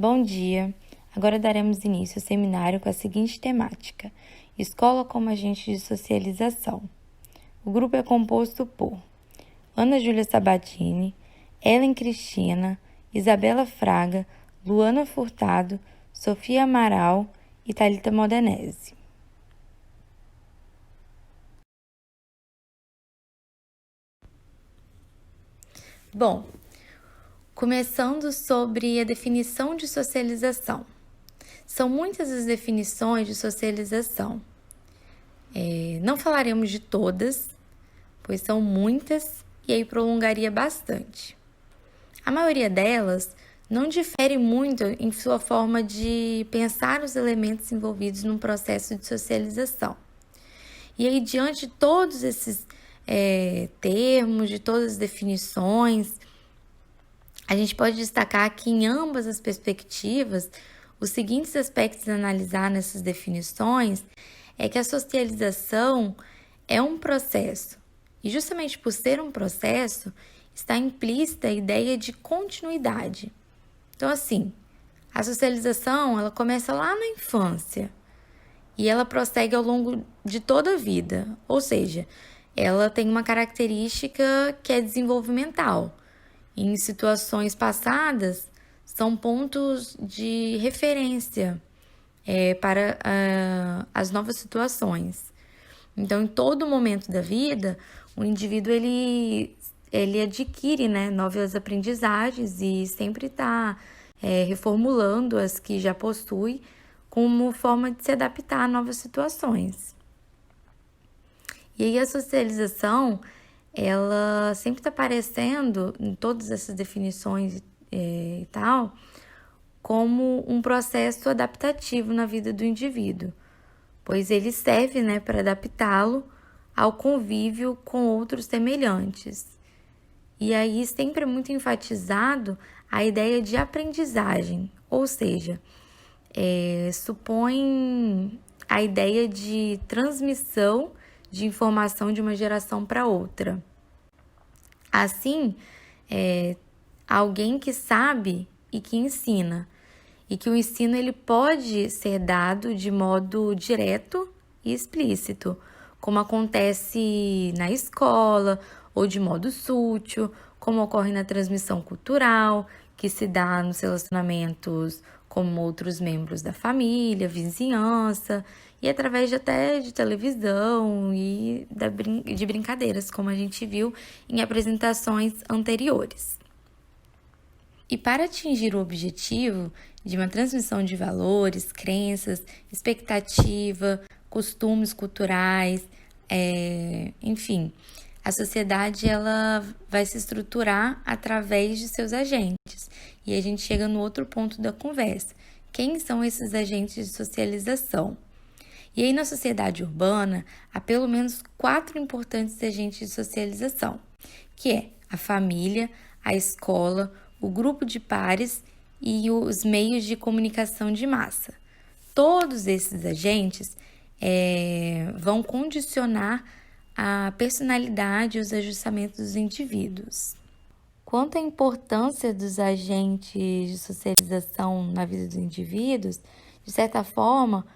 Bom dia! Agora daremos início ao seminário com a seguinte temática: Escola como agente de socialização. O grupo é composto por Ana Júlia Sabatini, Ellen Cristina, Isabela Fraga, Luana Furtado, Sofia Amaral e Thalita Modenese. Bom, começando sobre a definição de socialização. São muitas as definições de socialização. Não falaremos de todas, pois são muitas e aí prolongaria bastante. A maioria delas não difere muito em sua forma de pensar os elementos envolvidos num processo de socialização. E aí, diante de todos esses termos, de todas as definições, a gente pode destacar que em ambas as perspectivas, os seguintes aspectos a analisar nessas definições é que a socialização é um processo. E justamente por ser um processo, está implícita a ideia de continuidade. Então, assim, a socialização, ela começa lá na infância e ela prossegue ao longo de toda a vida. Ou seja, ela tem uma característica que é desenvolvimental. Em situações passadas, são pontos de referência para as novas situações. Então, em todo momento da vida, o indivíduo ele adquire novas aprendizagens e sempre está reformulando as que já possui como forma de se adaptar a novas situações. E aí a socialização, ela sempre está aparecendo em todas essas definições e tal, como um processo adaptativo na vida do indivíduo, pois ele serve para adaptá-lo ao convívio com outros semelhantes. E aí sempre é muito enfatizado a ideia de aprendizagem, ou seja, supõe a ideia de transmissão de informação de uma geração para outra. Assim, alguém que sabe e que ensina, e que o ensino ele pode ser dado de modo direto e explícito, como acontece na escola, ou de modo sútil, como ocorre na transmissão cultural, que se dá nos relacionamentos com outros membros da família, vizinhança, e através até de televisão e de brincadeiras, como a gente viu em apresentações anteriores. E para atingir o objetivo de uma transmissão de valores, crenças, expectativa, costumes culturais, enfim, a sociedade ela vai se estruturar através de seus agentes. E a gente chega no outro ponto da conversa. Quem são esses agentes de socialização? E aí na sociedade urbana, há pelo menos 4 importantes agentes de socialização, que é a família, a escola, o grupo de pares e os meios de comunicação de massa. Todos esses agentes vão condicionar a personalidade e os ajustamentos dos indivíduos. Quanto à importância dos agentes de socialização na vida dos indivíduos, de certa forma,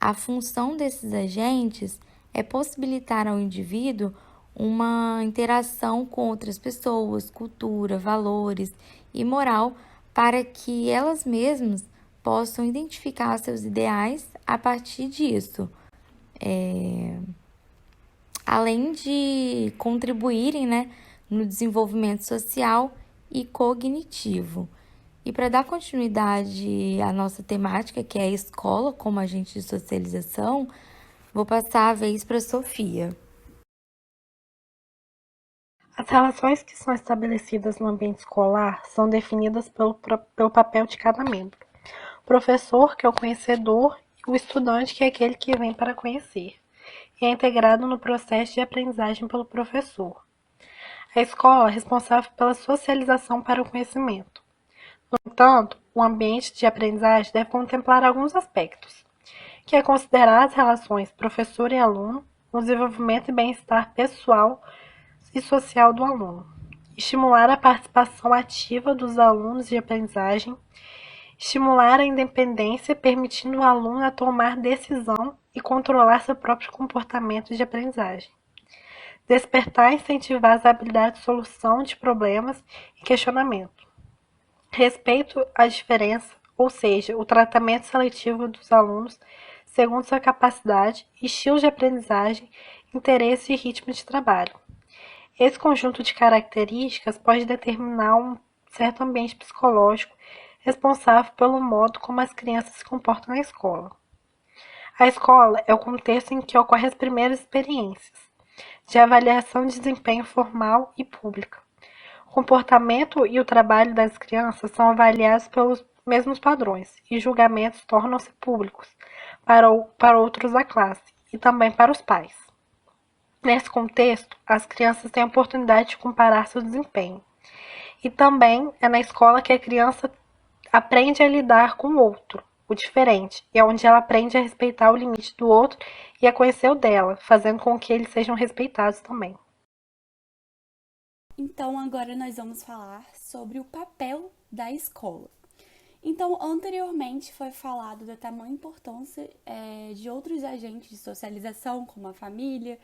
a função desses agentes é possibilitar ao indivíduo uma interação com outras pessoas, cultura, valores e moral, para que elas mesmas possam identificar seus ideais a partir disso. Além de contribuírem no desenvolvimento social e cognitivo. E para dar continuidade à nossa temática, que é a escola como agente de socialização, vou passar a vez para a Sofia. As relações que são estabelecidas no ambiente escolar são definidas pelo papel de cada membro. O professor, que é o conhecedor, e o estudante, que é aquele que vem para conhecer. E é integrado no processo de aprendizagem pelo professor. A escola é responsável pela socialização para o conhecimento. No entanto, o ambiente de aprendizagem deve contemplar alguns aspectos, que é considerar as relações professor e aluno, o desenvolvimento e bem-estar pessoal e social do aluno, estimular a participação ativa dos alunos de aprendizagem Estimular a independência, permitindo o aluno a tomar decisão e controlar seu próprio comportamento de aprendizagem. Despertar e incentivar as habilidades de solução de problemas e questionamento. Respeito à diferença, ou seja, o tratamento seletivo dos alunos segundo sua capacidade, estilo de aprendizagem, interesse e ritmo de trabalho. Esse conjunto de características pode determinar um certo ambiente psicológico responsável pelo modo como as crianças se comportam na escola. A escola é o contexto em que ocorrem as primeiras experiências de avaliação de desempenho formal e pública. O comportamento e o trabalho das crianças são avaliados pelos mesmos padrões e julgamentos tornam-se públicos para outros da classe e também para os pais. Nesse contexto, as crianças têm a oportunidade de comparar seu desempenho. E também é na escola que a criança aprende a lidar com o outro, o diferente, e é onde ela aprende a respeitar o limite do outro e a conhecer o dela, fazendo com que eles sejam respeitados também. Então, agora nós vamos falar sobre o papel da escola. Então, anteriormente foi falado da tamanha importância de outros agentes de socialização, como a família,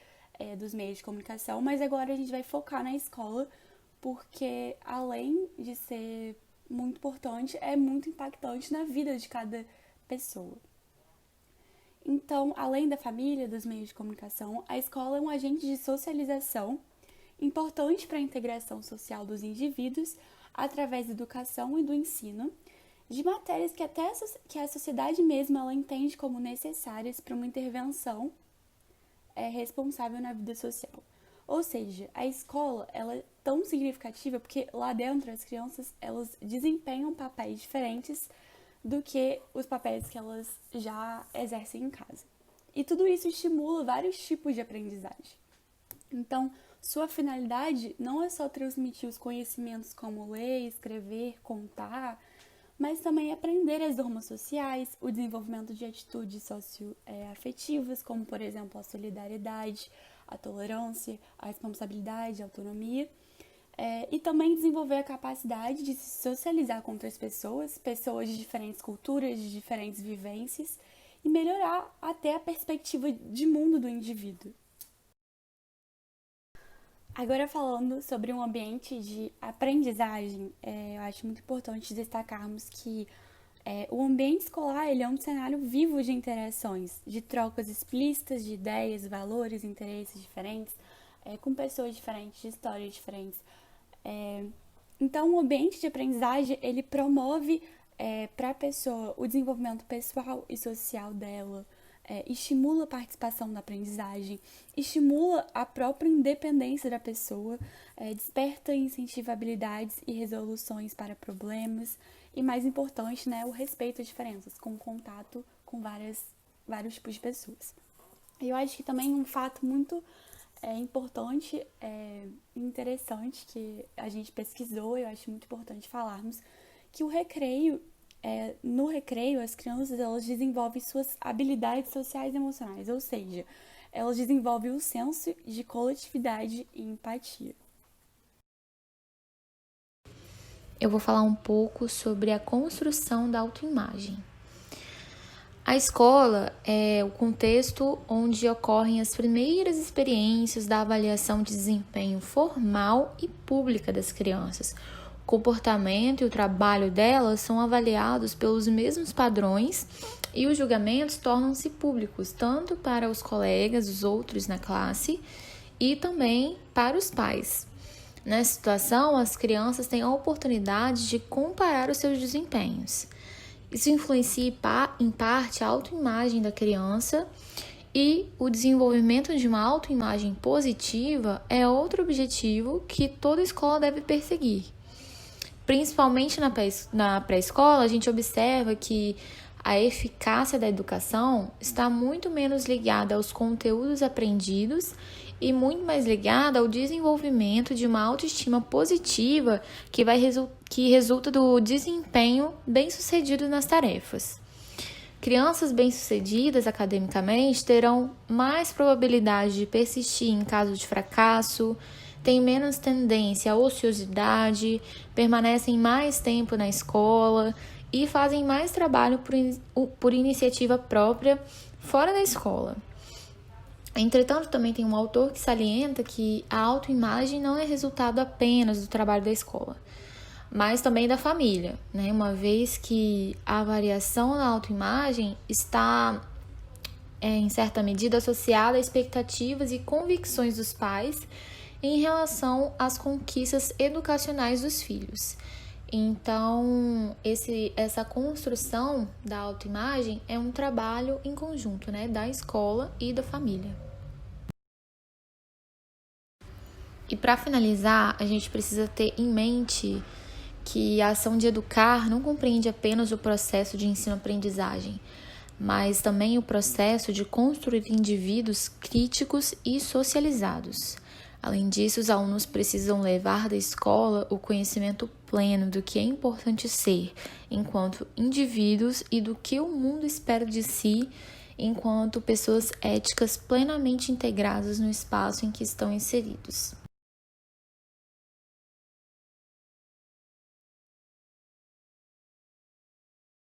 dos meios de comunicação, mas agora a gente vai focar na escola, porque além de ser muito importante, é muito impactante na vida de cada pessoa. Então, além da família, dos meios de comunicação, a escola é um agente de socialização importante para a integração social dos indivíduos através da educação e do ensino, de matérias que até a sociedade mesma ela entende como necessárias para uma intervenção responsável na vida social. Ou seja, a escola ela é tão significativa porque lá dentro as crianças elas desempenham papéis diferentes do que os papéis que elas já exercem em casa. E tudo isso estimula vários tipos de aprendizagem. Então, sua finalidade não é só transmitir os conhecimentos como ler, escrever, contar, mas também aprender as normas sociais, o desenvolvimento de atitudes socioafetivas, como, por exemplo, a solidariedade, a tolerância, a responsabilidade, a autonomia, e também desenvolver a capacidade de se socializar com outras pessoas de diferentes culturas, de diferentes vivências, e melhorar até a perspectiva de mundo do indivíduo. Agora falando sobre um ambiente de aprendizagem, eu acho muito importante destacarmos que o ambiente escolar ele é um cenário vivo de interações, de trocas explícitas de ideias, valores, interesses diferentes, com pessoas diferentes, de histórias diferentes. Então, o ambiente de aprendizagem ele promove para a pessoa o desenvolvimento pessoal e social dela, estimula a participação na aprendizagem, estimula a própria independência da pessoa, desperta e incentiva habilidades e resoluções para problemas e, mais importante, o respeito às diferenças, com contato com vários tipos de pessoas. E eu acho que também um fato muito importante e interessante que a gente pesquisou, eu acho muito importante falarmos, que o recreio no recreio, as crianças elas desenvolvem suas habilidades sociais e emocionais, ou seja, elas desenvolvem o senso de coletividade e empatia. Eu vou falar um pouco sobre a construção da autoimagem. A escola é o contexto onde ocorrem as primeiras experiências da avaliação de desempenho formal e pública das crianças. O comportamento e o trabalho delas são avaliados pelos mesmos padrões e os julgamentos tornam-se públicos, tanto para os colegas, os outros na classe, e também para os pais. Nessa situação, as crianças têm a oportunidade de comparar os seus desempenhos. Isso influencia em parte a autoimagem da criança e o desenvolvimento de uma autoimagem positiva é outro objetivo que toda escola deve perseguir. Principalmente na pré-escola, a gente observa que a eficácia da educação está muito menos ligada aos conteúdos aprendidos e muito mais ligada ao desenvolvimento de uma autoestima positiva que resulta do desempenho bem-sucedido nas tarefas. Crianças bem-sucedidas academicamente terão mais probabilidade de persistir em caso de fracasso, têm menos tendência à ociosidade, permanecem mais tempo na escola e fazem mais trabalho por iniciativa própria fora da escola. Entretanto, também tem um autor que salienta que a autoimagem não é resultado apenas do trabalho da escola, mas também da família, né? Uma vez que a variação na autoimagem está, em certa medida, associada a expectativas e convicções dos pais em relação às conquistas educacionais dos filhos. Então, essa construção da autoimagem é um trabalho em conjunto, né, da escola e da família. E para finalizar, a gente precisa ter em mente que a ação de educar não compreende apenas o processo de ensino-aprendizagem, mas também o processo de construir indivíduos críticos e socializados. Além disso, os alunos precisam levar da escola o conhecimento pleno do que é importante ser enquanto indivíduos e do que o mundo espera de si enquanto pessoas éticas plenamente integradas no espaço em que estão inseridos.